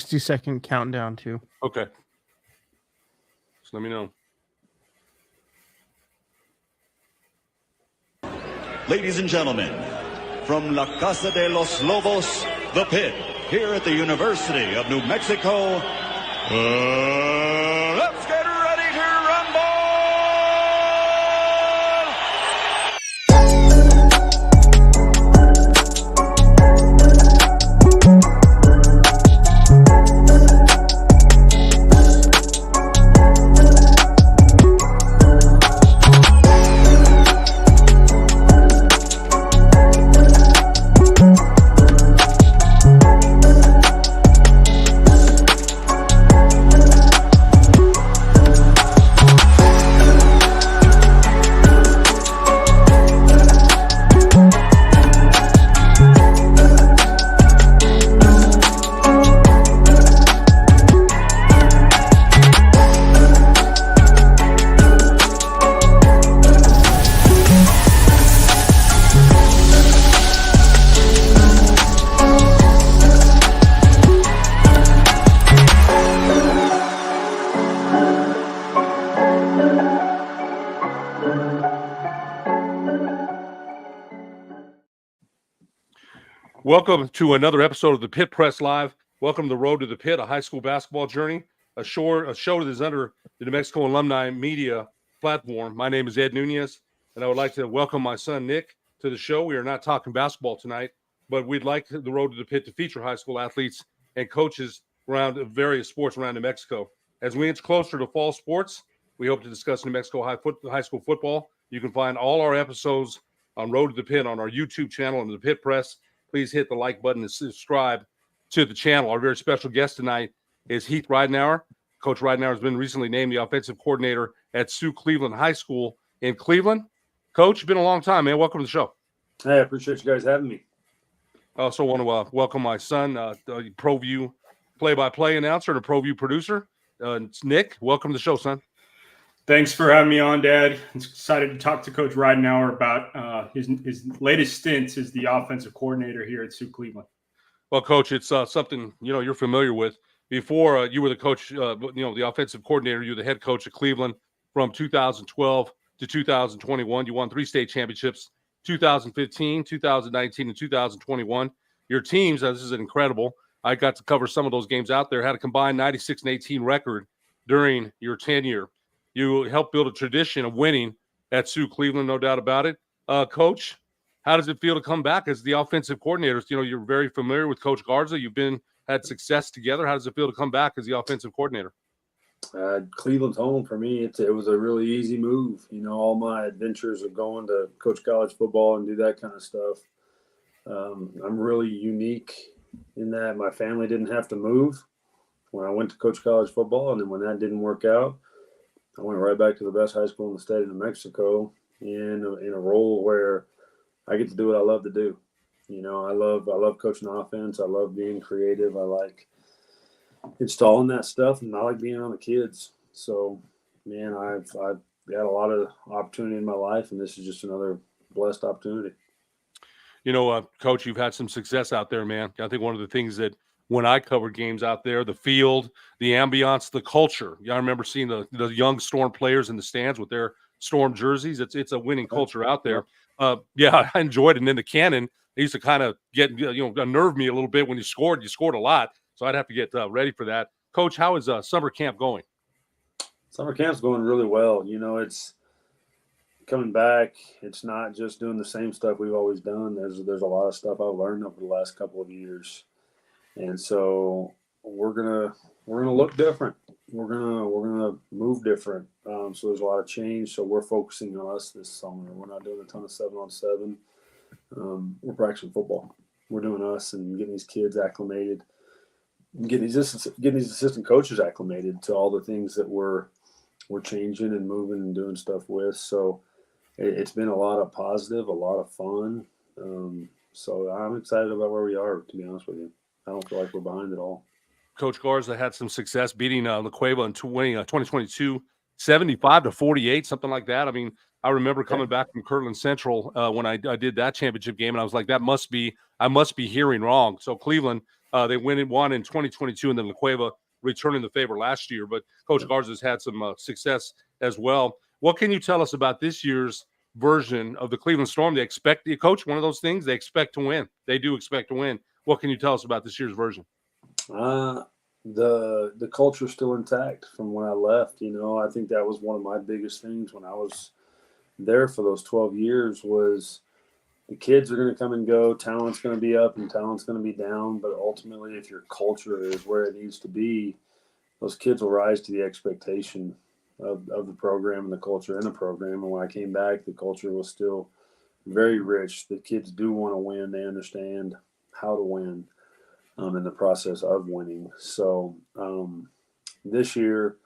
60-second countdown too. Okay. So let me know. Ladies and gentlemen, from La Casa de los Lobos, the Pit, here at the University of New Mexico, let's get ready to rumble! Welcome to another episode of the Pit Press Live. Welcome to the Road to the Pit, a high school basketball journey, a show that is under the New Mexico Alumni Media platform. My name is Ed Nunez, and I would like to welcome my son, Nick, to the show. We are not talking basketball tonight, but we'd like the Road to the Pit to feature high school athletes and coaches around various sports around New Mexico. As we inch closer to fall sports, we hope to discuss New Mexico high school football. You can find all our episodes on Road to the Pit on our YouTube channel and the Pit Press. Please hit the like button and subscribe to the channel. Our very special guest tonight is Heath Ridenour. Coach Ridenour has been recently named the offensive coordinator at Sioux Cleveland High School in Cleveland. Coach, it's been a long time, man. Welcome to the show. Hey, I appreciate you guys having me. I also want to welcome my son, ProView play-by-play announcer and a ProView producer. It's Nick. Welcome to the show, son. Thanks for having me on, Dad. I'm excited to talk to Coach Ridenour about his latest stints as the offensive coordinator here at Sioux Cleveland. Well, Coach, it's something you're familiar with. Before you were the coach, the offensive coordinator, you were the head coach at Cleveland from 2012 to 2021. You won 3 state championships, 2015, 2019, and 2021. Your teams, this is incredible. I got to cover some of those games out there, had a combined 96-18 record during your tenure. You helped build a tradition of winning at Sioux Cleveland, no doubt about it. Coach, how does it feel to come back as the offensive coordinator? You're very familiar with Coach Garza. You've had success together. How does it feel to come back as the offensive coordinator? Cleveland's home for me. It was a really easy move. All my adventures of going to coach college football and do that kind of stuff. I'm really unique in that my family didn't have to move when I went to coach college football. And then when that didn't work out, I went right back to the best high school in the state of New Mexico in a role where I get to do what I love to do. I love coaching offense. I love being creative. I like installing that stuff, and I like being on the kids. So, man, I've got a lot of opportunity in my life, and this is just another blessed opportunity. Coach, you've had some success out there, man. I think one of the things that when I covered games out there, the field, the ambiance, the culture. I remember seeing the young Storm players in the stands with their Storm jerseys. It's a winning culture out there. I enjoyed it. And then the cannon, they used to kind of get, unnerve me a little bit when you scored. You scored a lot, so I'd have to get ready for that. Coach, how is summer camp going? Summer camp's going really well. It's coming back. It's not just doing the same stuff we've always done. There's a lot of stuff I've learned over the last couple of years. And so we're gonna look different. We're gonna move different. So there's a lot of change. So we're focusing on us this summer. We're not doing a ton of 7-on-7. We're practicing football. We're doing us and getting these kids acclimated, getting these assistant coaches acclimated to all the things that we're changing and moving and doing stuff with. So it's been a lot of positive, a lot of fun. So I'm excited about where we are, to be honest with you. I don't feel like we're behind at all. Coach Garza had some success beating La Cueva in 2022, 75-48, something like that. I mean, I remember coming back from Kirtland Central when I did that championship game, and I was like, I must be hearing wrong. So Cleveland They won in 2022, and then La Cueva returning the favor last year. But Coach Garza's had some success as well. What can you tell us about this year's version of the Cleveland Storm? They expect, Coach, one of those things, they expect to win. They do expect to win. What can you tell us about this year's version? The culture's still intact from when I left. I think that was one of my biggest things when I was there for those 12 years was the kids are going to come and go. Talent's going to be up and talent's going to be down. But ultimately, if your culture is where it needs to be, those kids will rise to the expectation of the program and the culture in the program. And when I came back, the culture was still very rich. The kids do want to win. They understand how to win in the process of winning. So this year,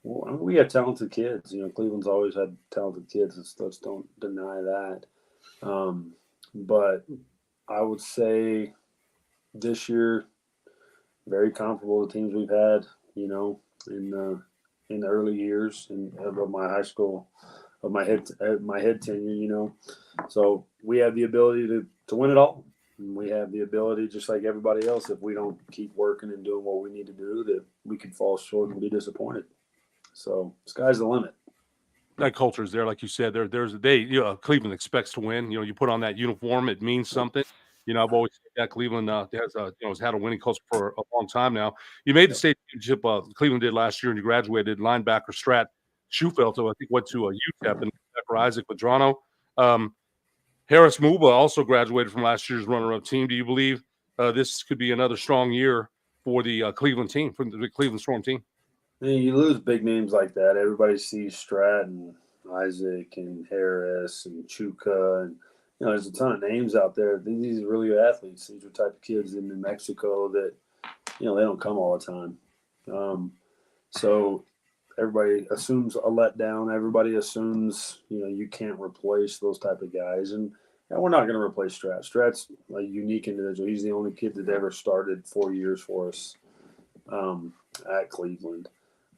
we have talented kids. Cleveland's always had talented kids. Let's don't deny that. But I would say this year, very comparable to teams we've had, in the early years of my high school, of my head tenure, So we have the ability to win it all. And we have the ability, just like everybody else, if we don't keep working and doing what we need to do, that we could fall short and be disappointed. So sky's the limit. That culture is there, like you said. Cleveland expects to win. You put on that uniform, it means something. I've always said that Cleveland has had a winning culture for a long time now. You made the state championship. Cleveland did last year, and you graduated linebacker Strat Schufelt, who I think went to UTEP, and for Isaac Vedrano. Harris Muba also graduated from last year's runner-up team. Do you believe this could be another strong year for the Cleveland team, for the Cleveland Storm team? You lose big names like that. Everybody sees Strat and Isaac and Harris and Chuka, and there's a ton of names out there. These are really good athletes. These are the type of kids in New Mexico that they don't come all the time. So everybody assumes a letdown. Everybody assumes you can't replace those type of guys, and we're not going to replace Strat. Strat's a unique individual. He's the only kid that ever started 4 years for us at Cleveland.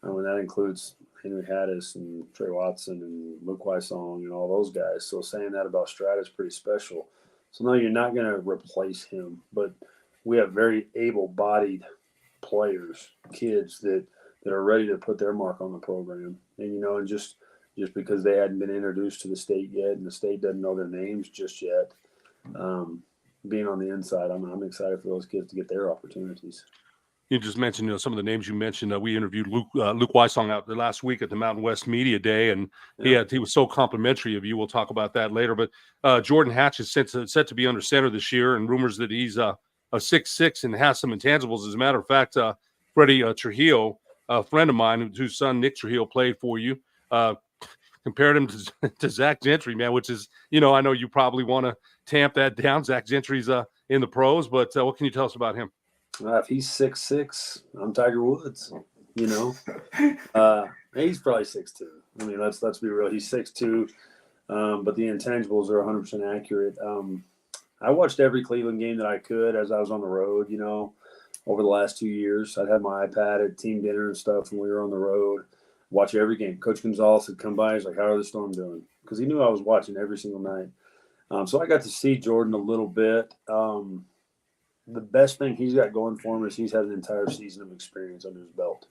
And that includes Henry Haddis and Trey Watson and Luke Wysong and all those guys. So saying that about Strat is pretty special. So no, you're not going to replace him, but we have very able-bodied players, kids that are ready to put their mark on the program. And, and just because they hadn't been introduced to the state yet and the state doesn't know their names just yet, being on the inside, I'm excited for those kids to get their opportunities. You just mentioned some of the names you mentioned. We interviewed Luke Wysong out there last week at the Mountain West Media Day, and he was so complimentary of you. We'll talk about that later. But Jordan Hatch is set to be under center this year, and rumors that he's a 6'6" and has some intangibles. As a matter of fact, Freddie Trujillo, a friend of mine whose son Nick Trujillo played for you, compared him to Zach Gentry, man, which is, I know you probably want to tamp that down. Zach Gentry's in the pros, but what can you tell us about him? If he's 6'6", I'm Tiger Woods. He's probably 6'2". I mean, let's be real. He's 6'2", but the intangibles are 100% accurate. I watched every Cleveland game that I could as I was on the road. Over the last 2 years, I'd have my iPad at team dinner and stuff when we were on the road. Watch every game. Coach Gonzalez would come by. He's like, "How are the Storm doing?" Because he knew I was watching every single night. So I got to see Jordan a little bit. The best thing he's got going for him is he's had an entire season of experience under his belt.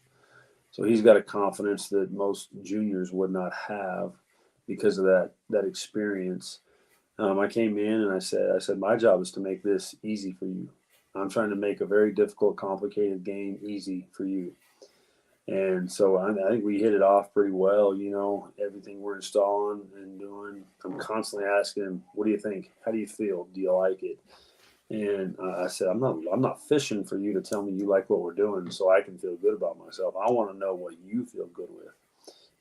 So he's got a confidence that most juniors would not have because of that experience. I came in and I said, my job is to make this easy for you. I'm trying to make a very difficult, complicated game easy for you. And so I think we hit it off pretty well. Everything we're installing and doing, I'm constantly asking him, "What do you think? How do you feel? Do you like it?" And I said, I'm not fishing for you to tell me you like what we're doing so I can feel good about myself. I want to know what you feel good with,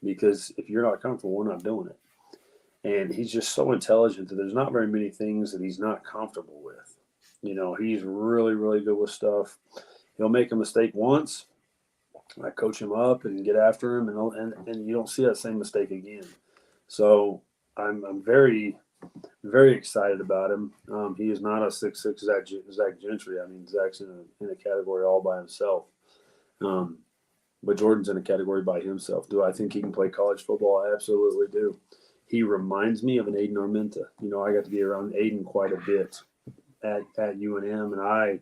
because if you're not comfortable, we're not doing it. And he's just so intelligent that there's not very many things that he's not comfortable with. He's really, really good with stuff. He'll make a mistake once. I coach him up and get after him, and you don't see that same mistake again. So I'm very, very excited about him. He is not a 6'6" Zach Gentry. I mean, Zach's in a category all by himself. But Jordan's in a category by himself. Do I think he can play college football? I absolutely do. He reminds me of an Aiden Armenta. I got to be around Aiden quite a bit at UNM, and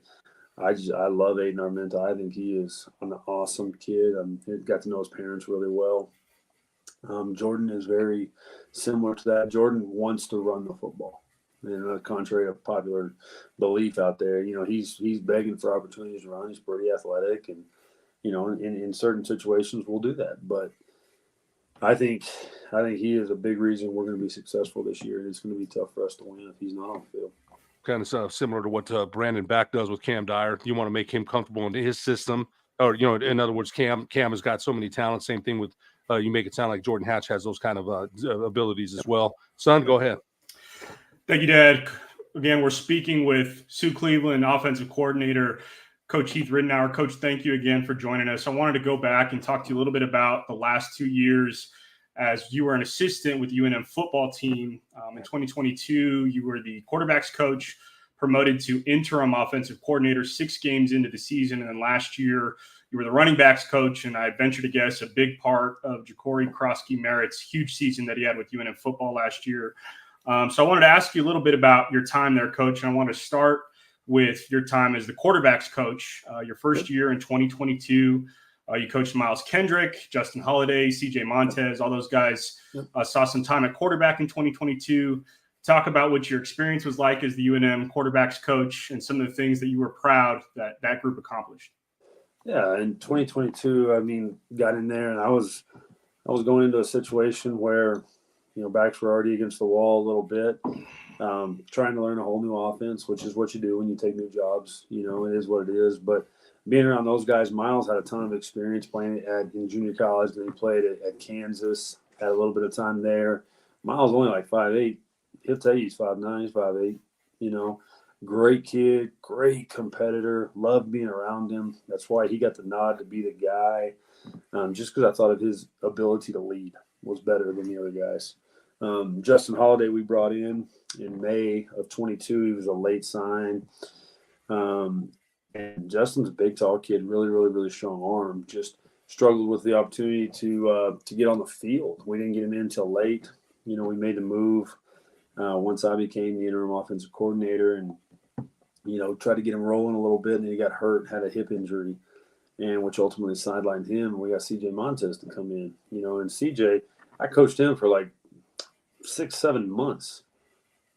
I love Aiden Armenta. I think he is an awesome kid. I got to know his parents really well. Jordan is very similar to that. Jordan wants to run the football. Contrary to popular belief out there, he's begging for opportunities to run. He's pretty athletic, and in certain situations we'll do that. But I think he is a big reason we're going to be successful this year, and it's going to be tough for us to win if he's not on the field. Kind of similar to what Brandon Back does with Cam Dyer. You want to make him comfortable in his system, or in other words, Cam has got so many talents. Same thing with you make it sound like Jordan Hatch has those kind of abilities as well. Son, go ahead. Thank you, Dad. Again, we're speaking with Sioux Cleveland offensive coordinator, Coach Heath Ridenour. Coach, thank you again for joining us. I wanted to go back and talk to you a little bit about the last 2 years as you were an assistant with the UNM football team. In 2022, you were the quarterback's coach, promoted to interim offensive coordinator 6 games into the season. And then last year, you were the running backs coach, and I venture to guess a big part of Ja'Cory Krosky-Merritt's huge season that he had with UNM football last year. So I wanted to ask you a little bit about your time there, Coach. And I want to start with your time as the quarterback's coach. Your first year in 2022, you coached Miles Kendrick, Justin Holiday, CJ Montez, all those guys. Saw some time at quarterback in 2022. Talk about what your experience was like as the UNM quarterback's coach and some of the things that you were proud that group accomplished. Yeah, in 2022, got in there, and I was going into a situation where backs were already against the wall a little bit, trying to learn a whole new offense, which is what you do when you take new jobs. It is what it is. But being around those guys, Miles had a ton of experience playing in junior college. Then he played at Kansas, had a little bit of time there. Miles only like 5'8". He'll tell you he's 5'9", he's 5'8". Great kid, great competitor, loved being around him. That's why he got the nod to be the guy, just because I thought of his ability to lead was better than the other guys. Justin Holiday we brought in May of 22. He was a late sign. And Justin's a big, tall kid, really, really, really strong arm. Just struggled with the opportunity to get on the field. We didn't get him in until late. We made the move once I became the interim offensive coordinator and, tried to get him rolling a little bit. And then he got hurt, had a hip injury, and which ultimately sidelined him. And we got CJ Montez to come in, and CJ, I coached him for like 6-7 months.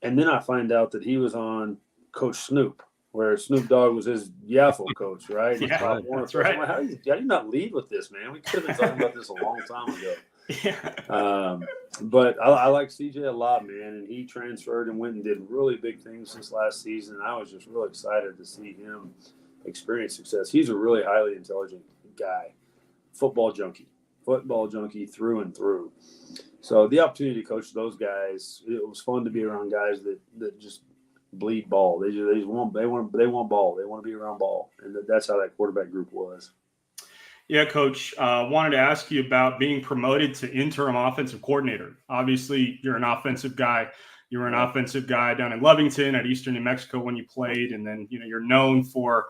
And then I find out that he was on Coach Snoop, where Snoop Dogg was his Yaffle coach, right? Yeah, that's right. I'm like, how do you not lead with this, man? We could have been talking about this a long time ago. Yeah. But I like CJ a lot, man, and he transferred and went and did really big things this last season. And I was just really excited to see him experience success. He's a really highly intelligent guy, football junkie through and through. So the opportunity to coach those guys, it was fun to be around guys that just bleed ball. They want ball. They want to be around ball, and that's how that quarterback group was. Yeah, Coach, wanted to ask you about being promoted to interim offensive coordinator. Obviously, you're an offensive guy. You were an offensive guy down in Lovington at Eastern New Mexico when you played, and then you're known for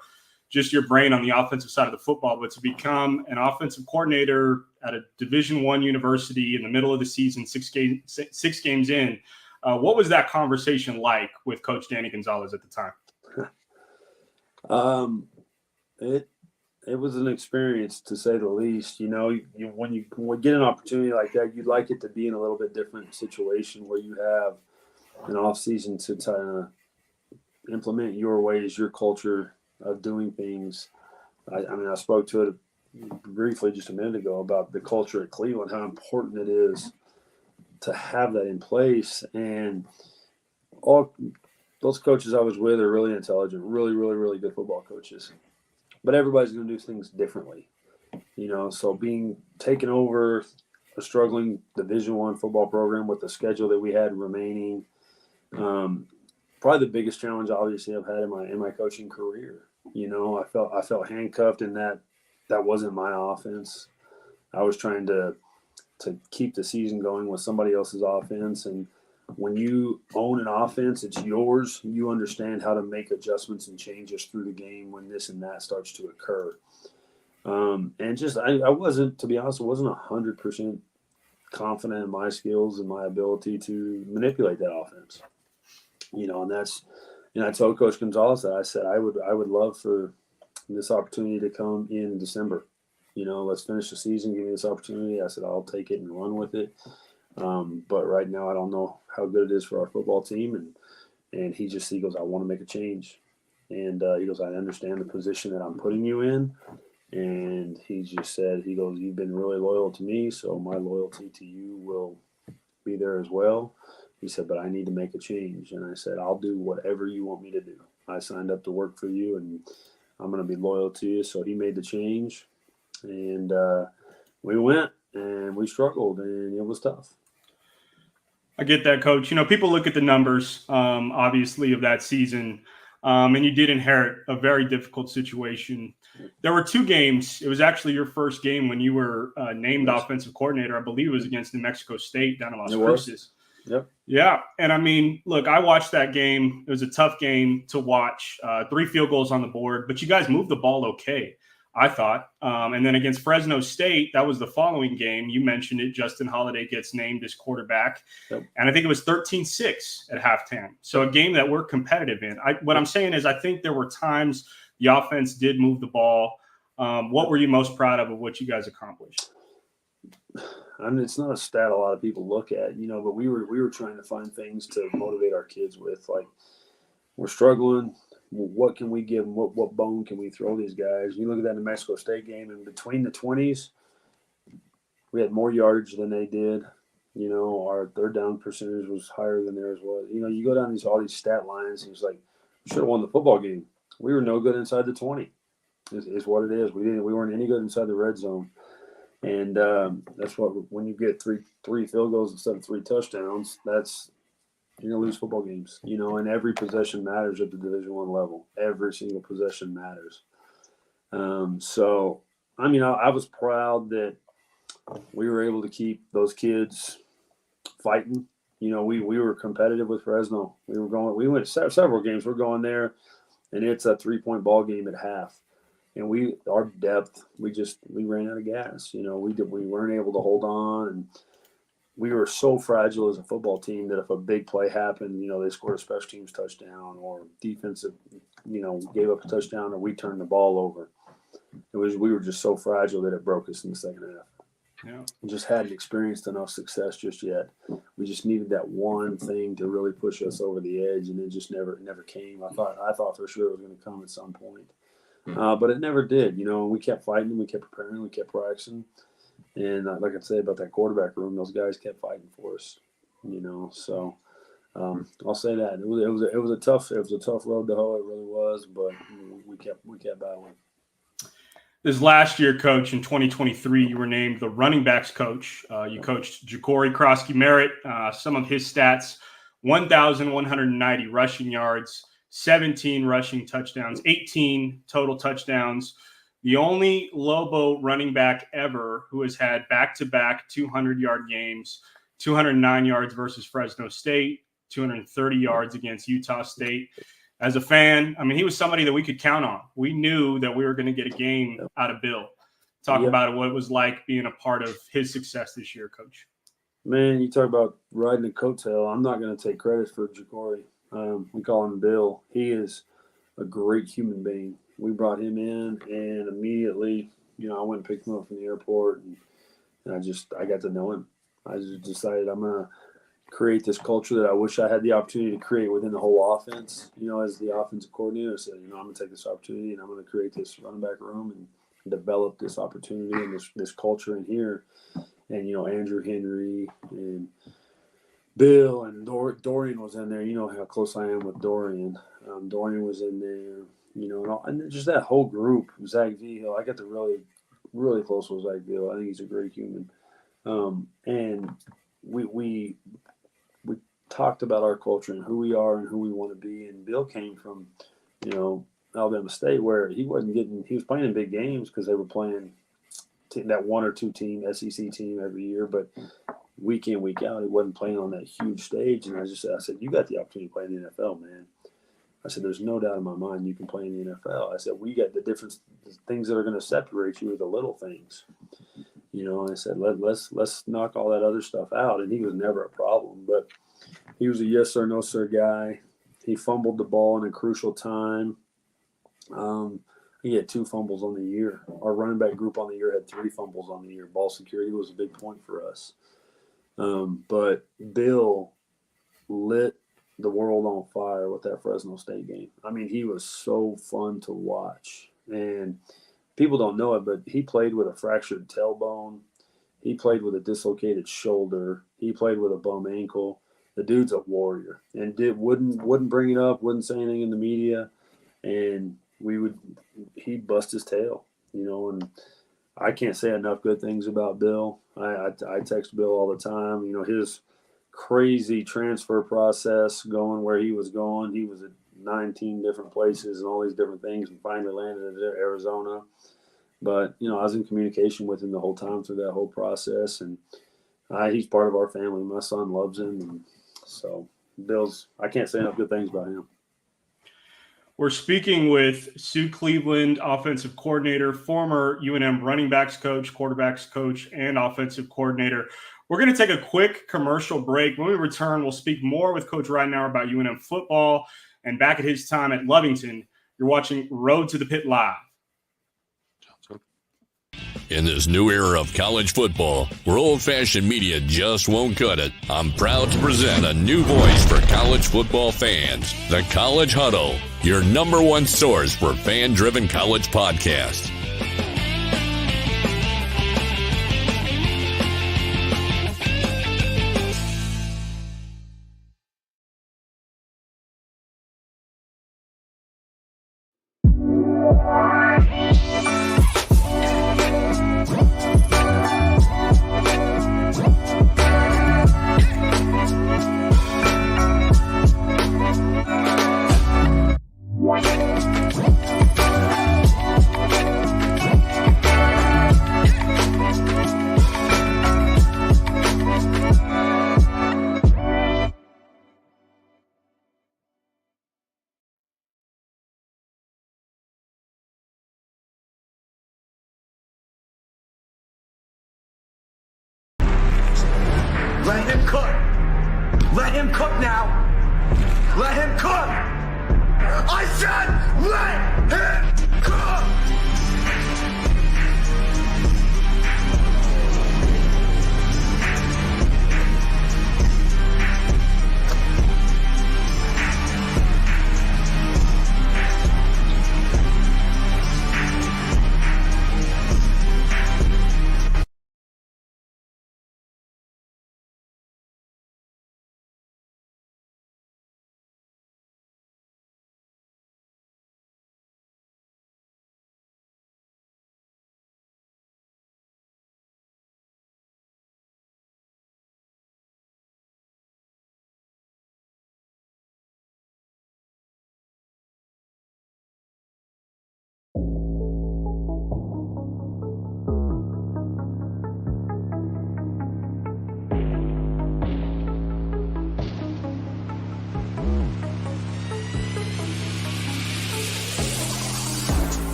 just your brain on the offensive side of the football. But to become an offensive coordinator at a Division I university in the middle of the season, six games in, what was that conversation like with Coach Danny Gonzalez at the time? It was an experience, to say the least. When you get an opportunity like that, you'd like it to be in a little bit different situation where you have an off season to kind of implement your ways, your culture of doing things. I spoke to it briefly just a minute ago about the culture at Cleveland, how important it is to have that in place. And all those coaches I was with are really intelligent, really, really, really good football coaches. But everybody's going to do things differently, So being taken over a struggling Division I football program with the schedule that we had remaining, probably the biggest challenge obviously I've had in my coaching career. I felt handcuffed in that wasn't my offense. I was trying to keep the season going with somebody else's offense, and when you own an offense, it's yours. You understand how to make adjustments and changes through the game when this and that starts to occur. And just I wasn't, to be honest, I wasn't 100% confident in my skills and my ability to manipulate that offense. And And I told Coach Gonzalez that I said I would love for this opportunity to come in December. Let's finish the season, give me this opportunity. I said I'll take it and run with it. But right now I don't know how good it is for our football team. And he goes, I want to make a change. And he goes, I understand the position that I'm putting you in. And he just said, he goes, you've been really loyal to me, so my loyalty to you will be there as well. He said, but I need to make a change. And I said, I'll do whatever you want me to do. I signed up to work for you, and I'm going to be loyal to you. So he made the change. And we went, and we struggled, and it was tough. I get that, Coach. People look at the numbers, obviously, of that season, and you did inherit a very difficult situation. There were 2 games. It was actually your first game when you were named offensive coordinator. I believe it was against New Mexico State down in Las Cruces. Yep. Yeah. And I mean, look, I watched that game. It was a tough game to watch. 3 field goals on the board, but you guys moved the ball okay, I thought. And then against Fresno State, that was the following game. You mentioned it. Justin Holiday gets named as quarterback. Yep. And I think it was 13-6 at halftime. So a game that we're competitive in. What I'm saying is I think there were times the offense did move the ball. What were you most proud of what you guys accomplished? I mean, it's not a stat a lot of people look at, but we were trying to find things to motivate our kids with. Like, we're struggling. What can we give them? What bone can we throw these guys? You look at that New Mexico State game, and between the 20s, we had more yardage than they did. Our third down percentage was higher than theirs was. You go down all these stat lines, and it's like, we should have won the football game. We were no good inside the 20. Is what it is. We weren't any good inside the red zone. And that's what, when you get three field goals instead of 3 touchdowns, you're gonna lose football games. And every possession matters at the Division I level. Every single possession matters. So I mean, I was proud that we were able to keep those kids fighting. We were competitive with Fresno. We went several games. We're going there, and it's a 3-point ball game at half. And our depth, we ran out of gas. We weren't able to hold on, and we were so fragile as a football team that if a big play happened, they scored a special teams touchdown, or defensive, gave up a touchdown, or we turned the ball over. We were just so fragile that it broke us in the second half. Yeah. We just hadn't experienced enough success just yet. We just needed that one thing to really push us over the edge, and it just never came. I thought for sure it was going to come at some point. But it never did, we kept fighting, we kept preparing, we kept practicing. And like I said about that quarterback room, those guys kept fighting for us, so I'll say that. It was a tough road to hoe. It really was, but we kept battling. This last year, Coach, in 2023, you were named the running backs coach. You coached Ja'Cory Krosky-Merritt. Some of his stats, 1,190 rushing yards, 17 rushing touchdowns, 18 total touchdowns. The only Lobo running back ever who has had back-to-back 200-yard games, 209 yards versus Fresno State, 230 yards against Utah State. As a fan, I mean, he was somebody that we could count on. We knew that we were going to get a game out of Bill. Talk about what it was like being a part of his success this year, Coach. Man, you talk about riding a coattail. I'm not going to take credit for Ja'Cory. We call him Bill. He is a great human being. We brought him in, and immediately, I went and picked him up from the airport, and I got to know him. I just decided I'm going to create this culture that I wish I had the opportunity to create within the whole offense. As the offensive coordinator, I said, I'm going to take this opportunity, and I'm going to create this running back room and develop this opportunity and this culture in here. And, Andrew Henry and Bill and Dorian was in there. You know how close I am with Dorian. Dorian was in there, and just that whole group. Zach Vigil, I got to really, really close with Zach Vigil. I think he's a great human. And we talked about our culture and who we are and who we want to be. And Bill came from, Alabama State, where he was playing in big games because they were playing that 1 or 2 team SEC team every year, but week in, week out, he wasn't playing on that huge stage. And I said, you got the opportunity to play in the NFL, man. I said, there's no doubt in my mind you can play in the NFL. I said, we got the things that are going to separate you are the little things. And I said, let's knock all that other stuff out. And he was never a problem, but he was a yes sir, no sir guy. He fumbled the ball in a crucial time. He had 2 fumbles on the year. Our running back group on the year had 3 fumbles on the year. Ball security was a big point for us. But Bill lit the world on fire with that Fresno State game. I mean, he was so fun to watch. And people don't know it, but he played with a fractured tailbone. He played with a dislocated shoulder. He played with a bum ankle. The dude's a warrior, and wouldn't bring it up, wouldn't say anything in the media, and he'd bust his tail, and I can't say enough good things about Bill. I text Bill all the time. His crazy transfer process going where he was going. He was at 19 different places and all these different things, and finally landed at Arizona. But, I was in communication with him the whole time through that whole process, and he's part of our family. My son loves him, and so I can't say enough good things about him. We're speaking with Sue Cleveland, offensive coordinator, former UNM running backs coach, quarterbacks coach, and offensive coordinator. We're going to take a quick commercial break. When we return, we'll speak more with Coach Ridenour about UNM football and back at his time at Lovington. You're watching Road to the Pit Live. In this new era of college football, where old-fashioned media just won't cut it, I'm proud to present a new voice for college football fans, The College Huddle, your number one source for fan-driven college podcasts. Let him cook. Let him cook now. Let him cook. I said let him cook.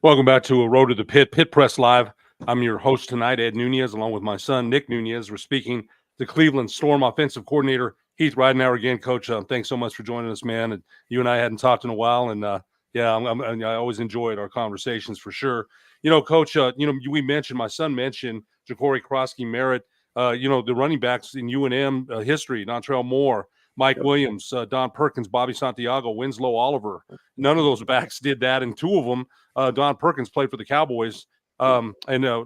Welcome back to A Road to the Pit, Pit Press Live. I'm your host tonight, Ed Nunez, along with my son, Nick Nunez. We're speaking to Cleveland Storm offensive coordinator, Heath Ridenour again. Coach, thanks so much for joining us, man. And you and I hadn't talked in a while, and I always enjoyed our conversations for sure. Coach, we mentioned, my son mentioned Ja'Cory Krosky Merritt, the running backs in UNM history, Dontrell Moore, Mike Williams, Don Perkins, Bobby Santiago, Winslow Oliver. None of those backs did that, and two of them, Don Perkins played for the Cowboys, and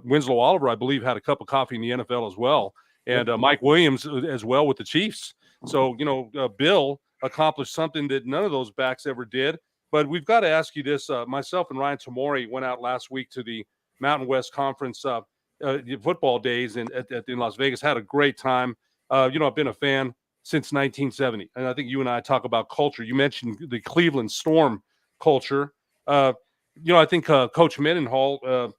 Winslow Oliver, I believe, had a cup of coffee in the NFL as well, and Mike Williams as well with the Chiefs. So, Bill accomplished something that none of those backs ever did. But we've got to ask you this. Myself and Ryan Tamori went out last week to the Mountain West Conference football days in Las Vegas, had a great time. I've been a fan since 1970. And I think you and I talk about culture. You mentioned the Cleveland Storm culture. I think Coach Mendenhall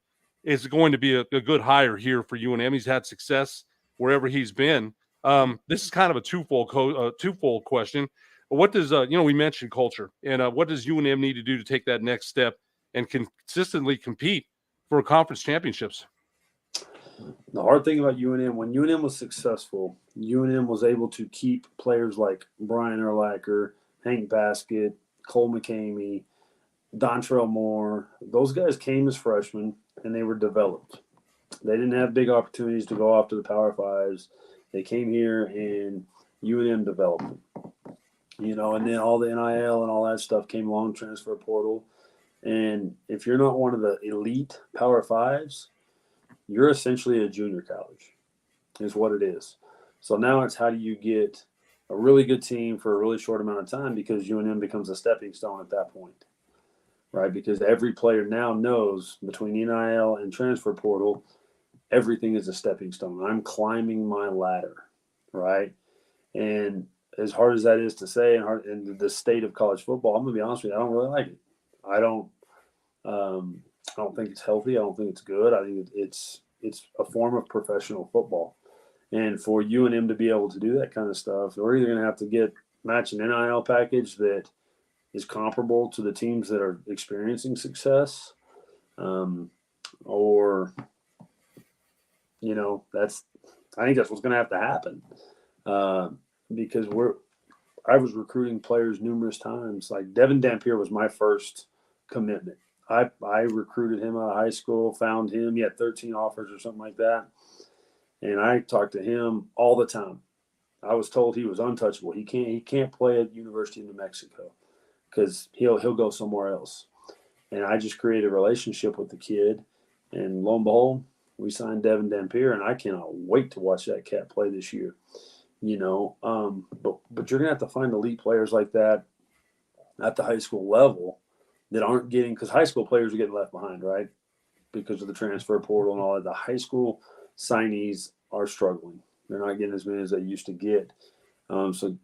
is going to be a good hire here for UNM. He's had success wherever he's been. This is kind of a twofold question. What does, we mentioned culture, and what does UNM need to do to take that next step and consistently compete for conference championships? The hard thing about UNM, when UNM was successful, UNM was able to keep players like Brian Urlacher, Hank Baskett, Cole McCamey, Dontrell Moore. Those guys came as freshmen and they were developed. They didn't have big opportunities to go off to the Power Fives. They came here and UNM developed them. And then all the NIL and all that stuff came along, transfer portal. And if you're not one of the elite Power Fives, you're essentially a junior college is what it is. So now it's how do you get a really good team for a really short amount of time, because UNM becomes a stepping stone at that point, right? Because every player now knows between NIL and transfer portal, everything is a stepping stone. I'm climbing my ladder, right? And as hard as that is to say, and the state of college football, I'm going to be honest with you, I don't really like it. I don't think it's healthy. I don't think it's good. I think it's a form of professional football. And for UNM to be able to do that kind of stuff, we're either going to have to match an NIL package that is comparable to the teams that are experiencing success, or I think that's what's going to have to happen, because I was recruiting players numerous times. Like Devin Dampier was my first commitment. I recruited him out of high school, found him. He had 13 offers or something like that. And I talked to him all the time. I was told he was untouchable. He can't play at University of New Mexico because he'll go somewhere else. And I just created a relationship with the kid. And lo and behold, we signed Devin Dampier, and I cannot wait to watch that cat play this year. But you're gonna have to find elite players like that at the high school level that aren't getting, because high school players are getting left behind, right? Because of the transfer portal and all that. The high school signees are struggling. They're not getting as many as they used to get. So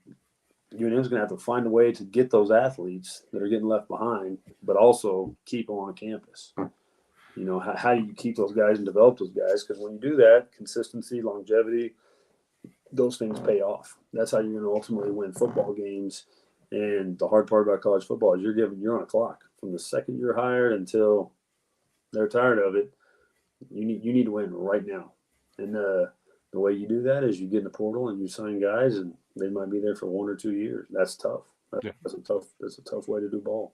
UNM's going to have to find a way to get those athletes that are getting left behind, but also keep them on campus. How do you keep those guys and develop those guys? Because when you do that, consistency, longevity, those things pay off. That's how you're going to ultimately win football games. And the hard part about college football is you're on a clock from the second you're hired until they're tired of it. You need to win right now. And the way you do that is you get in the portal and you sign guys, and they might be there for 1 or 2 years. That's tough. That's a tough way to do ball.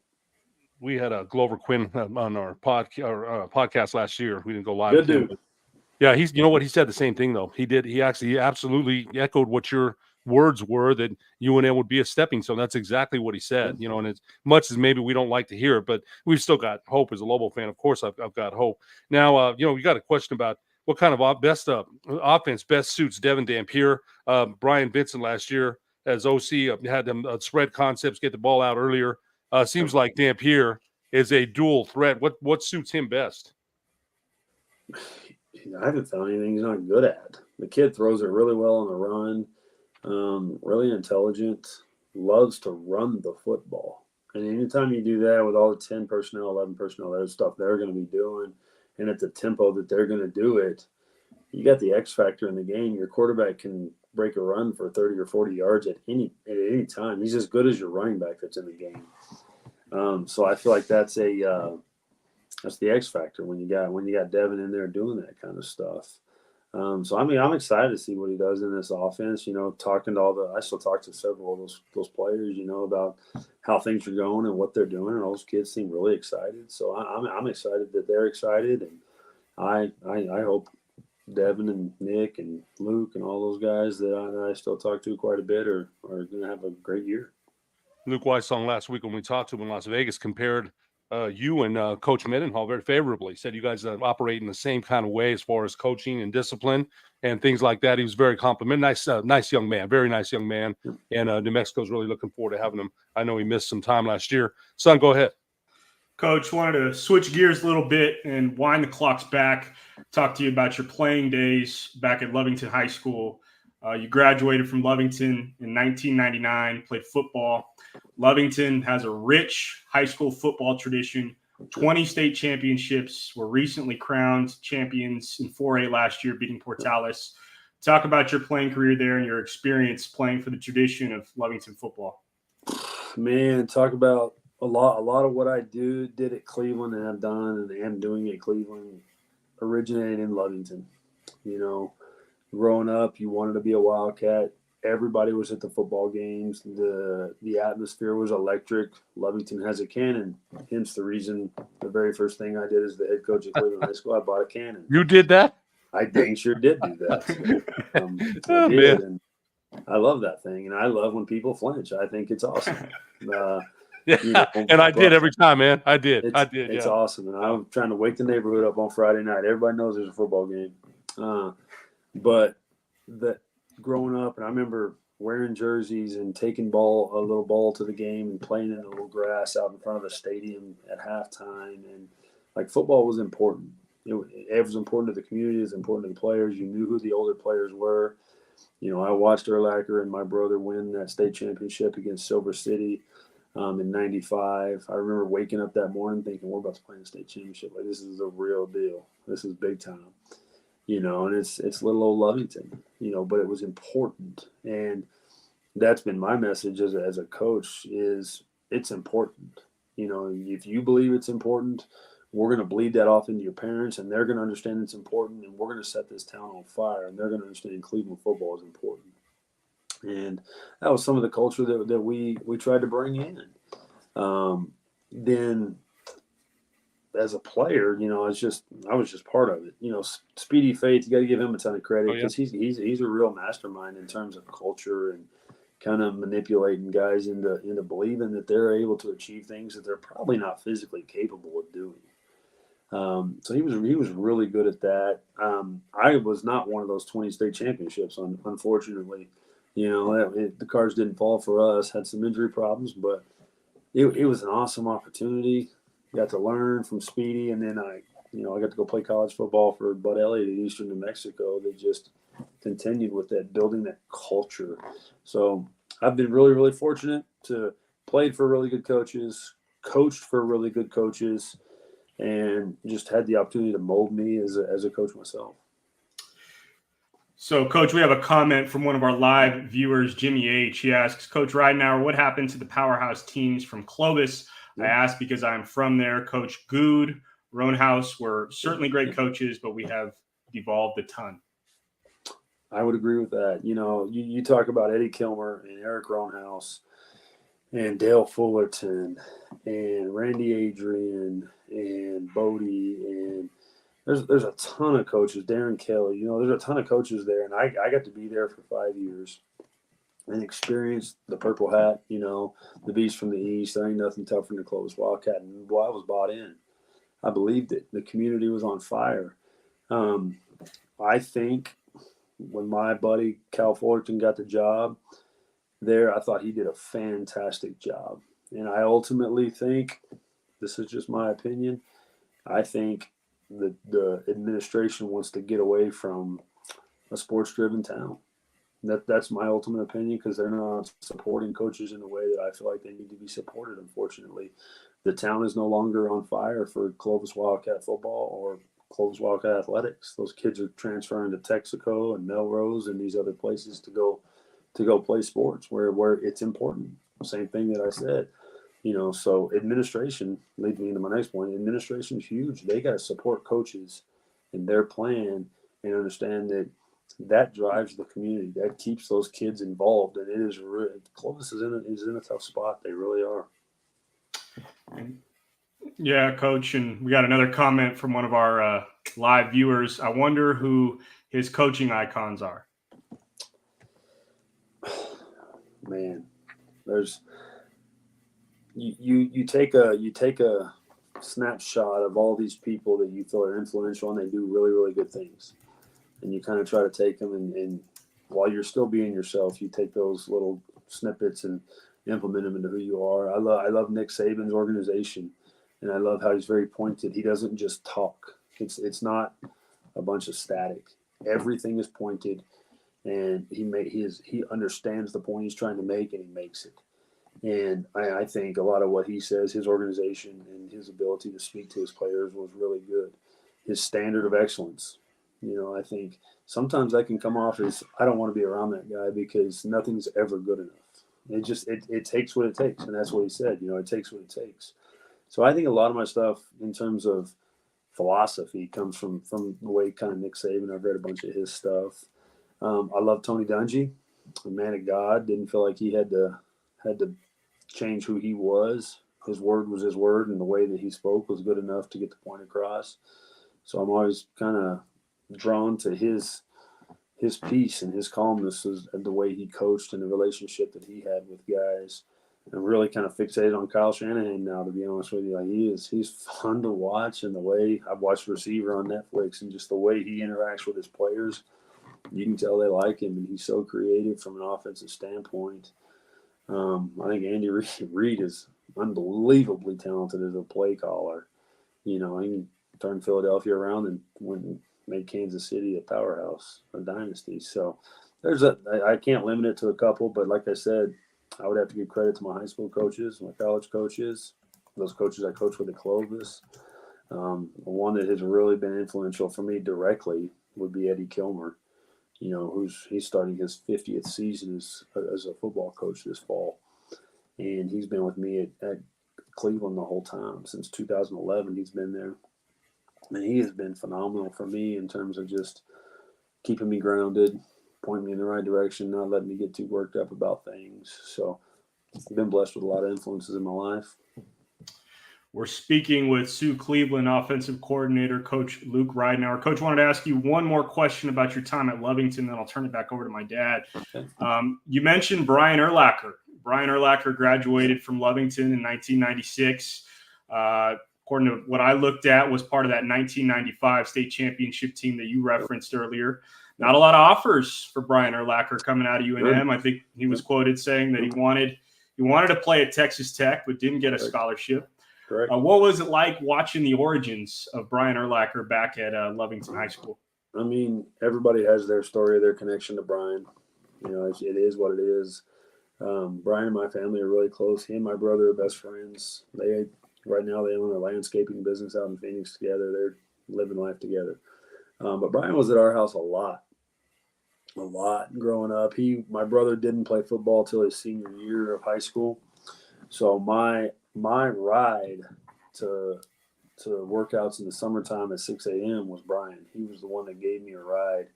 We had a Glover Quinn on our podcast last year. We didn't go live. Good with him, dude. but yeah, he said the same thing though. He did. He absolutely echoed what your words were, that UNM would be a stepping stone. That's exactly what he said. And as much as maybe we don't like to hear it, but we've still got hope as a Lobo fan. Of course, I've got hope. Now, we got a question about what kind of best offense best suits Devin Dampier. Brian Vincent last year as OC had them spread concepts, get the ball out earlier. Seems like Dampier is a dual threat. What suits him best? I haven't found anything he's not good at. The kid throws it really well on the run. Really intelligent, loves to run the football. And anytime you do that with all the 10 personnel, 11 personnel, that stuff they're going to be doing, and at the tempo that they're going to do it, you got the X factor in the game. Your quarterback can break a run for 30 or 40 yards at any time. He's as good as your running back that's in the game. So I feel like that's the X factor when you got Devin in there doing that kind of stuff. So I'm excited to see what he does in this offense. Talking to I still talk to several of those players, about how things are going and what they're doing, and those kids seem really excited. So I'm excited that they're excited, and I hope Devin and Nick and Luke and all those guys that I still talk to quite a bit are going to have a great year. Luke Weissong last week when we talked to him in Las Vegas compared you and Coach Mendenhall very favorably. Said you guys operate in the same kind of way as far as coaching and discipline and things like that. He was very complimentary. Nice young man, very nice young man. And New Mexico's really looking forward to having him. I know he missed some time last year. Son, go ahead. Coach, wanted to switch gears a little bit and wind the clocks back, talk to you about your playing days back at Lovington High School. You graduated from Lovington in 1999, played football. Lovington has a rich high school football tradition. 20 state championships, were recently crowned champions in 4A last year, beating Portales. Talk about your playing career there and your experience playing for the tradition of Lovington football. Man, talk about a lot of what I did at Cleveland and have done and am doing at Cleveland originated in Lovington. You know, growing up, you wanted to be a Wildcat. Everybody was at the football games. The atmosphere was electric. Lovington has a cannon. Hence the reason the very first thing I did as the head coach at Cleveland High School, I bought a cannon. You did that? I dang sure did do that. I Oh, did, man. and I love that thing. And I love when people flinch. I think it's awesome. Yeah, You know, and I did but every time, man. I did. it's Yeah. awesome. And I'm trying to wake the neighborhood up on Friday night. Everybody knows there's a football game. But growing up, and I remember wearing jerseys and taking a little ball to the game and playing in the little grass out in front of the stadium at halftime. And like football was important. It was important to the community. It was important to the players. You knew who the older players were. You know, I watched Urlacher and my brother win that state championship against Silver City in '95. I remember waking up that morning thinking, we're about to play in the state championship. Like, this is a real deal. This is big time. You know, and it's little old Lovington, you know, but it was important. And that's been my message as a coach is it's important. You know, if you believe it's important, we're going to bleed that off into your parents, and they're going to understand it's important, and we're going to set this town on fire, and they're going to understand Cleveland football is important. And that was some of the culture that we tried to bring in. Then as a player, you know, I was just part of it. You know, Speedy Faith, you got to give him a ton of credit because he's a real mastermind in terms of culture and kind of manipulating guys into believing that they're able to achieve things that they're probably not physically capable of doing. So he was really good at that. I was not one of those 20 state championships, unfortunately. You know, the cards didn't fall for us. Had some injury problems, but it was an awesome opportunity. Got to learn from Speedy, and then I got to go play college football for Bud Elliott at Eastern New Mexico. They just continued with that, building that culture. So I've been really, really fortunate to played for really good coaches, coached for really good coaches, and just had the opportunity to mold me as a coach myself. So, Coach, we have a comment from one of our live viewers, Jimmy H. He asks, Coach Ridenour, what happened to the powerhouse teams from Clovis? I ask because I'm from there. Coach Good, Roanhouse were certainly great coaches, but we have devolved a ton. I would agree with that. You know, you talk about Eddie Kilmer and Eric Roanhouse and Dale Fullerton and Randy Adrian and Bodie, and there's a ton of coaches, Darren Kelly, you know, there's a ton of coaches there. And I got to be there for 5 years and experience the Purple Hat, you know, the Beast from the East. There ain't nothing tougher than the Clovis Wildcat. And boy, I was bought in. I believed it. The community was on fire. I think when my buddy Cal Fullerton got the job there, I thought he did a fantastic job. And I ultimately think, this is just my opinion, I think the administration wants to get away from a sports-driven town. That's my ultimate opinion, because they're not supporting coaches in the way that I feel like they need to be supported, unfortunately. The town is no longer on fire for Clovis Wildcat football or Clovis Wildcat athletics. Those kids are transferring to Texaco and Melrose and these other places to go play sports where it's important. Same thing that I said. You know, so administration leads me into my next point. Administration is huge. They got to support coaches in their plan and understand that drives the community. That keeps those kids involved. And it is really, Clovis is in a tough spot. They really are. Yeah, Coach. And we got another comment from one of our live viewers. I wonder who his coaching icons are. Man, there's you take a snapshot of all these people that you feel are influential and they do really, really good things, and you kind of try to take them and while you're still being yourself, you take those little snippets and implement them into who you are. I love Nick Saban's organization, and I love how he's very pointed. He doesn't just talk. It's not a bunch of static. Everything is pointed, and he understands the point he's trying to make, and he makes it. And I think a lot of what he says, his organization and his ability to speak to his players was really good. His standard of excellence, you know, I think sometimes that can come off as, I don't want to be around that guy because nothing's ever good enough. It takes what it takes. And that's what he said, you know, it takes what it takes. So I think a lot of my stuff in terms of philosophy comes from the way kind of Nick Saban. I've read a bunch of his stuff. I love Tony Dungy, a man of God. Didn't feel like he had to change who he was. His word was his word, and the way that he spoke was good enough to get the point across. So I'm always kind of drawn to his peace and his calmness and the way he coached and the relationship that he had with guys. I'm really kind of fixated on Kyle Shanahan now, to be honest with you. Like he's fun to watch, and the way I've watched Receiver on Netflix and just the way he interacts with his players, you can tell they like him, and he's so creative from an offensive standpoint. I think Andy Reid is unbelievably talented as a play caller. You know, he can turn Philadelphia around and made Kansas City a powerhouse, a dynasty. So I can't limit it to a couple, but like I said, I would have to give credit to my high school coaches, my college coaches, those coaches I coached with at Clovis. One that has really been influential for me directly would be Eddie Kilmer. You know, he's starting his 50th season as a football coach this fall. And he's been with me at Cleveland the whole time. Since 2011, he's been there. And he has been phenomenal for me in terms of just keeping me grounded, pointing me in the right direction, not letting me get too worked up about things. So I've been blessed with a lot of influences in my life. We're speaking with Sioux Cleveland offensive coordinator, Coach Luke Ridenour. Coach, wanted to ask you one more question about your time at Lovington, then I'll turn it back over to my dad. Okay. You mentioned Brian Urlacher. Brian Urlacher graduated from Lovington in 1996. According to what I looked at, was part of that 1995 state championship team that you referenced earlier. Not a lot of offers for Brian Urlacher coming out of UNM. I think he was quoted saying that he wanted to play at Texas Tech, but didn't get a scholarship. What was it like watching the origins of Brian Urlacher back at Lovington High School? I mean, everybody has their story, their connection to Brian. You know, it is what it is. Brian and my family are really close. He and my brother are best friends. Right now they own a landscaping business out in Phoenix together. They're living life together. But Brian was at our house a lot growing up. My brother didn't play football till his senior year of high school. So my ride to workouts in the summertime at 6 a.m. was Brian. He was the one that gave me a ride.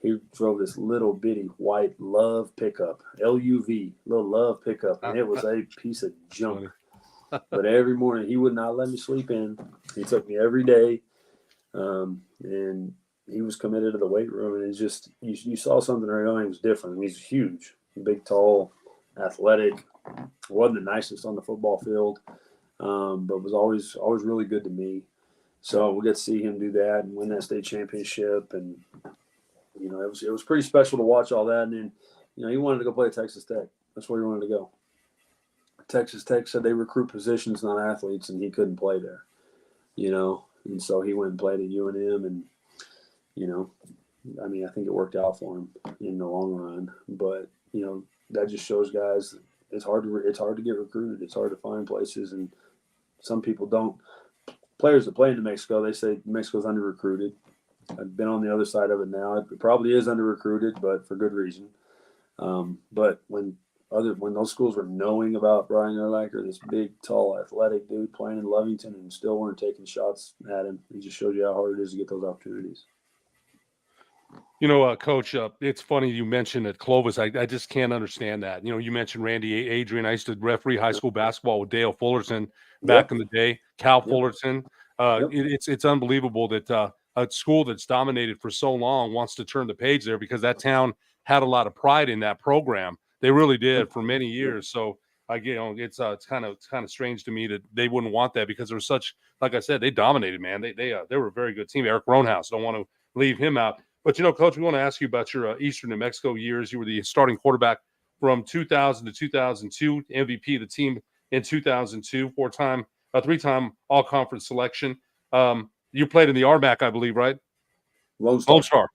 He drove this little bitty white Love pickup, LUV, little Love pickup, and it was a piece of junk. But every morning he would not let me sleep in. He took me every day, and he was committed to the weight room. And it's just you saw something right on. He was different. I mean, he's huge, big, tall, athletic. Wasn't the nicest on the football field, but was always really good to me. So we got to see him do that and win that state championship, and you know it was pretty special to watch all that. And then you know he wanted to go play at Texas Tech. That's where he wanted to go. Texas Tech said they recruit positions, not athletes, and he couldn't play there. You know, and so he went and played at UNM, and you know, I mean, I think it worked out for him in the long run. But you know, that just shows guys it's hard to get recruited. It's hard to find places, and some people don't. Players that play in New Mexico, they say Mexico's under recruited. I've been on the other side of it now. It probably is under recruited, but for good reason. But when those schools were knowing about Brian Urlacher, this big, tall, athletic dude playing in Lovington, and still weren't taking shots at him, it just shows you how hard it is to get those opportunities. You know, Coach, it's funny you mentioned at Clovis. I just can't understand that. You know, you mentioned Randy Adrian. I used to referee high school basketball with Dale Fullerton back in the day. Cal Fullerton. It's unbelievable that a school that's dominated for so long wants to turn the page there, because that town had a lot of pride in that program. They really did for many years. So it's kind of strange to me that they wouldn't want that, because there was such, like I said, they dominated, man. They were a very good team. Eric Roanhouse, don't want to leave him out. But, you know, Coach, we want to ask you about your Eastern New Mexico years. You were the starting quarterback from 2000 to 2002, MVP of the team in 2002, three-time all-conference selection. You played in the RMAC, I believe, right? Lone Star.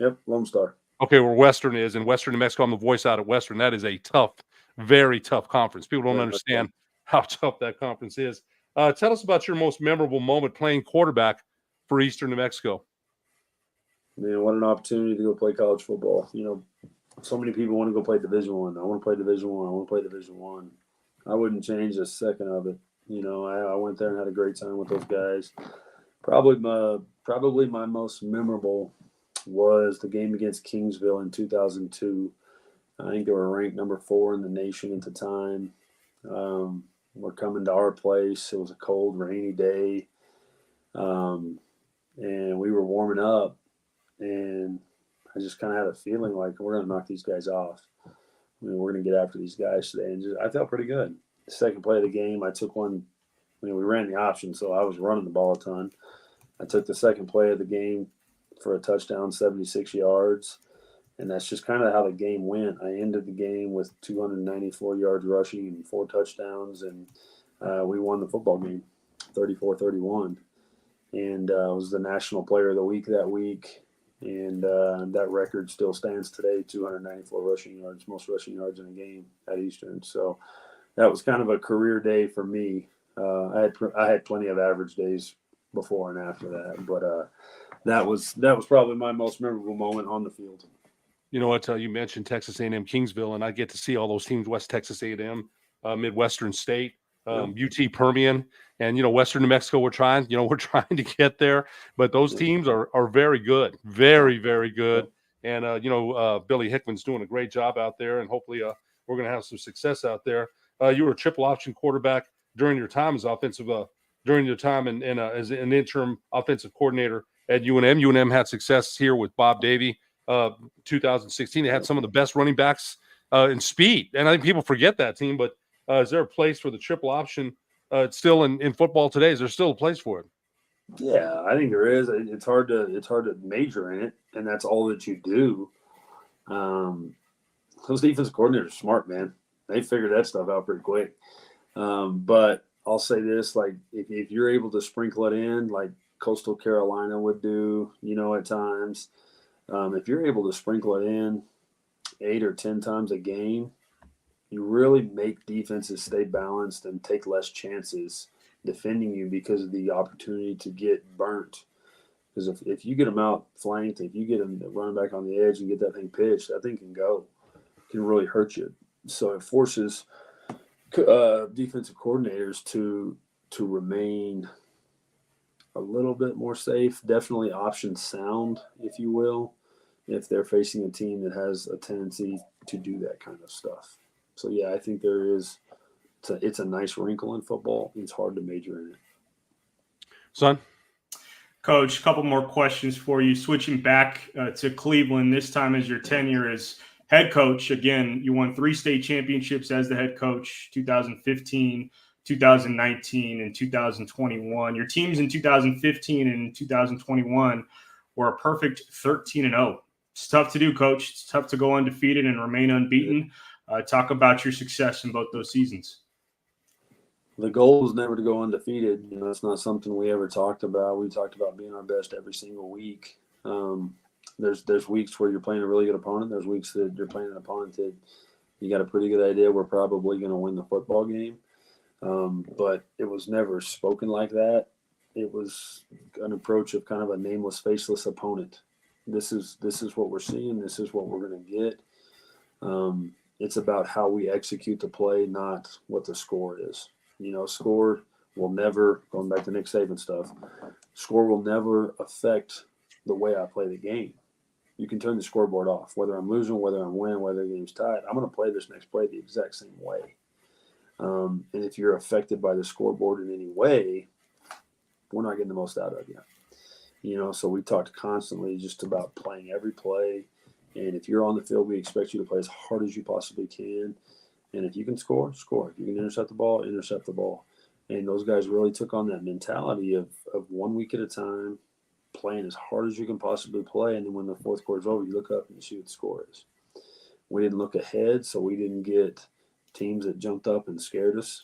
Yep, Lone Star. Okay, where Western is. In Western New Mexico, I'm the voice out at Western. That is a tough, very tough conference. People don't understand how tough that conference is. Tell us about your most memorable moment playing quarterback for Eastern New Mexico. Man, what an opportunity to go play college football. You know, so many people want to go play Division I. I want to play Division I. I want to play Division I. I wouldn't change a second of it. You know, I went there and had a great time with those guys. Probably my most memorable was the game against Kingsville in 2002. I think they were ranked number 4 in the nation at the time. We're coming to our place. It was a cold, rainy day. And we were warming up, and I just kind of had a feeling like we're going to knock these guys off. We're going to get after these guys today. And I felt pretty good. The second play of the game, I took one. We ran the option, so I was running the ball a ton. I took the second play of the game for a touchdown, 76 yards. And that's just kind of how the game went. I ended the game with 294 yards rushing and 4 touchdowns, and we won the football game, 34-31. And I was the National Player of the Week that week, and that record still stands today, 294 rushing yards, most rushing yards in a game at Eastern. So that was kind of a career day for me. I had plenty of average days before and after that, but that was probably my most memorable moment on the field. You know what? You mentioned Texas A&M Kingsville, and I get to see all those teams: West Texas A&M, Midwestern State, UT Permian, and Western New Mexico. We're trying to get there, but those teams are very good, very, very good. And Billy Hickman's doing a great job out there, and hopefully we're going to have some success out there. You were a triple option quarterback during your time as as an interim offensive coordinator at UNM. UNM had success here with Bob Davie. 2016, they had some of the best running backs in speed, and I think people forget that team. But is there a place for the triple option still in football today? Is there still a place for it? Yeah, I think there is. It's hard to major in it, and that's all that you do. Those defensive coordinators are smart, man. They figured that stuff out pretty quick. But I'll say this: like if you're able to sprinkle it in, like Coastal Carolina would do, at times. If you're able to sprinkle it in 8 or 10 times a game, you really make defenses stay balanced and take less chances defending you because of the opportunity to get burnt. Because if you get them out flanked, if you get them running back on the edge and get that thing pitched, that thing can go. It can really hurt you. So it forces defensive coordinators to remain a little bit more safe, definitely option sound, if you will, if they're facing a team that has a tendency to do that kind of stuff. So, yeah, I think it's a nice wrinkle in football. It's hard to major in it. Son? Coach, a couple more questions for you. Switching back to Cleveland, this time as your tenure as head coach. Again, you won 3 state championships as the head coach, 2015, 2019, and 2021. Your teams in 2015 and 2021 were a perfect 13-0. It's tough to do, Coach. It's tough to go undefeated and remain unbeaten. Talk about your success in both those seasons. The goal was never to go undefeated. It's not something we ever talked about. We talked about being our best every single week. There's weeks where you're playing a really good opponent. There's weeks that you're playing an opponent that you got a pretty good idea we're probably going to win the football game. But it was never spoken like that. It was an approach of kind of a nameless, faceless opponent. This is what we're seeing. This is what we're going to get. It's about how we execute the play, not what the score is. Score will never, going back to Nick Saban stuff, score will never affect the way I play the game. You can turn the scoreboard off. Whether I'm losing, whether I'm winning, whether the game's tied, I'm going to play this next play the exact same way. And if you're affected by the scoreboard in any way, we're not getting the most out of you. So we talked constantly just about playing every play. And if you're on the field, we expect you to play as hard as you possibly can. And if you can score, score. If you can intercept the ball, intercept the ball. And those guys really took on that mentality of 1 week at a time, playing as hard as you can possibly play. And then when the fourth quarter's over, you look up and you see what the score is. We didn't look ahead, so we didn't get teams that jumped up and scared us,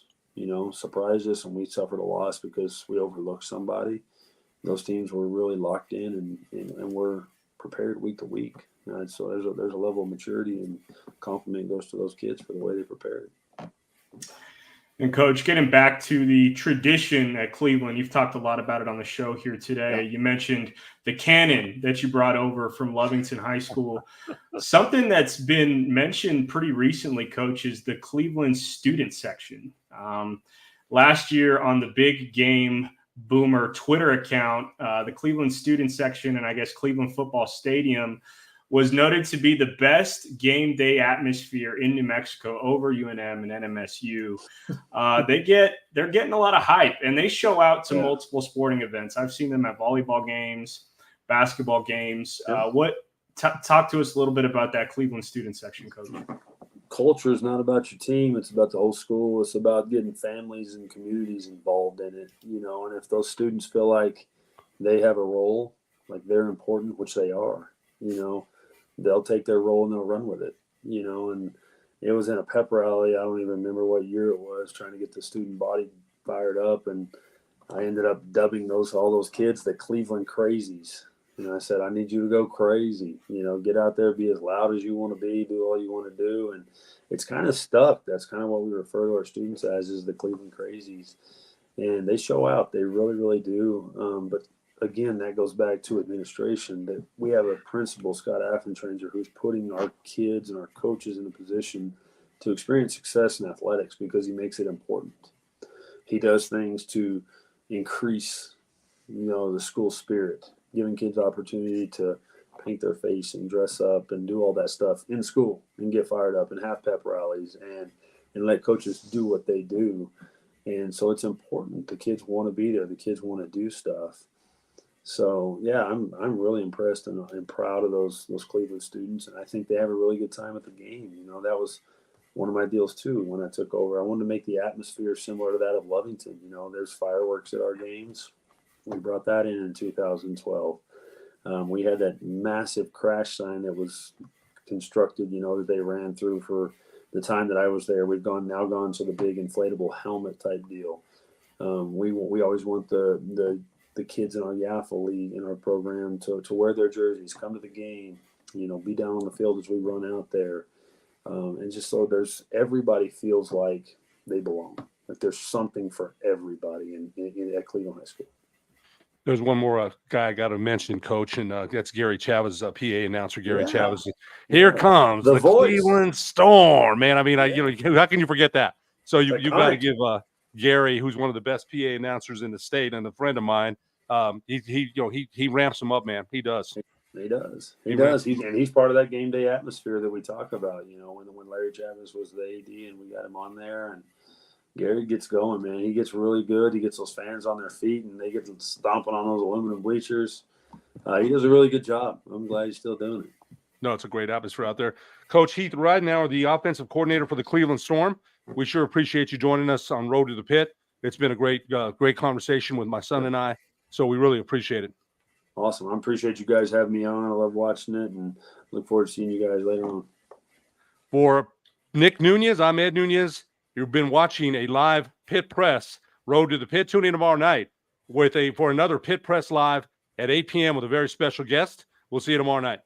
surprised us, and we suffered a loss because we overlooked somebody. Those teams were really locked in and were prepared week to week. So there's a level of maturity, and compliment goes to those kids for the way they prepared. And Coach, getting back to the tradition at Cleveland, you've talked a lot about it on the show here today. Yeah. You mentioned the cannon that you brought over from Lovington High School. Something that's been mentioned pretty recently, Coach, is the Cleveland student section. Last year on the big game Boomer Twitter account, the Cleveland student section and I guess Cleveland football stadium was noted to be the best game day atmosphere in New Mexico over UNM and NMSU. They're getting a lot of hype, and they show out to multiple sporting events. I've seen them at volleyball games, basketball games. Talk to us a little bit about that Cleveland student section, Coach. Culture is not about your team. It's about the whole school. It's about getting families and communities involved in it, and if those students feel like they have a role, like they're important, which they are, they'll take their role and they'll run with it, and it was in a pep rally. I don't even remember what year it was, trying to get the student body fired up. And I ended up dubbing all those kids the Cleveland Crazies. And I said, I need you to go crazy, get out there, be as loud as you want to be, do all you want to do. And it's kind of stuck. That's kind of what we refer to our students as, is the Cleveland Crazies. And they show out. They really, really do. But again, that goes back to administration, that we have a principal, Scott Affentranger, who's putting our kids and our coaches in a position to experience success in athletics because he makes it important. He does things to increase, the school spirit, giving kids opportunity to paint their face and dress up and do all that stuff in school and get fired up and have pep rallies and let coaches do what they do. And so it's important. The kids want to be there. The kids want to do stuff. So yeah, I'm really impressed and proud of those Cleveland students, and I think they have a really good time at the game. That was one of my deals too when I took over. I wanted to make the atmosphere similar to that of Lovington. There's fireworks at our games. We brought that in 2012. We had that massive crash sign that was constructed, that they ran through for the time that I was there. We've now gone to the big inflatable helmet type deal. We always want the kids in our YAFL league, in our program, to wear their jerseys, come to the game, be down on the field as we run out there. And just so everybody feels like they belong, like there's something for everybody at Cleveland High School. There's one more guy I got to mention, Coach, and that's Gary Chavez, PA announcer Gary Chavez. Here comes the Cleveland Storm, man. I mean, how can you forget that? So you got to give Gary, who's one of the best PA announcers in the state and a friend of mine, he ramps them up, man. He does. He does. He does. He's part of that game day atmosphere that we talk about. When Larry Chavez was the AD and we got him on there, and Gary gets going, man. He gets really good. He gets those fans on their feet, and they get them stomping on those aluminum bleachers. He does a really good job. I'm glad he's still doing it. No, it's a great atmosphere out there. Coach Heath Ridenour, the offensive coordinator for the Cleveland Storm. We sure appreciate you joining us on Road to the Pit. It's been a great conversation with my son and I, so we really appreciate it. Awesome. I appreciate you guys having me on. I love watching it, and look forward to seeing you guys later on. For Nick Nunez, I'm Ed Nunez. You've been watching a live Pit Press Road to the Pit. Tune in tomorrow night for another Pit Press Live at 8 p.m. with a very special guest. We'll see you tomorrow night.